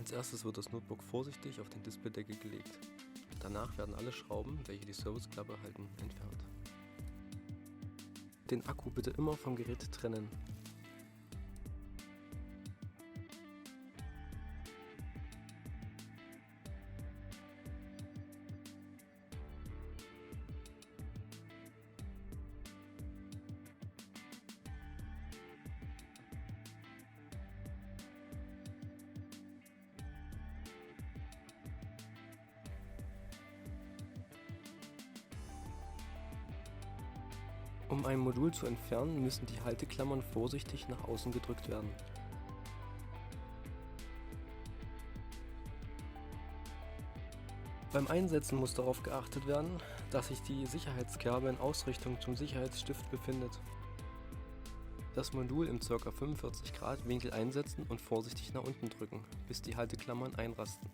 Als erstes wird das Notebook vorsichtig auf den Displaydeckel gelegt. Danach werden alle Schrauben, welche die Serviceklappe halten, entfernt. Den Akku bitte immer vom Gerät trennen. Um ein Modul zu entfernen, müssen die Halteklammern vorsichtig nach außen gedrückt werden. Beim Einsetzen muss darauf geachtet werden, dass sich die Sicherheitskerbe in Ausrichtung zum Sicherheitsstift befindet. Das Modul im ca. 45 Grad Winkel einsetzen und vorsichtig nach unten drücken, bis die Halteklammern einrasten.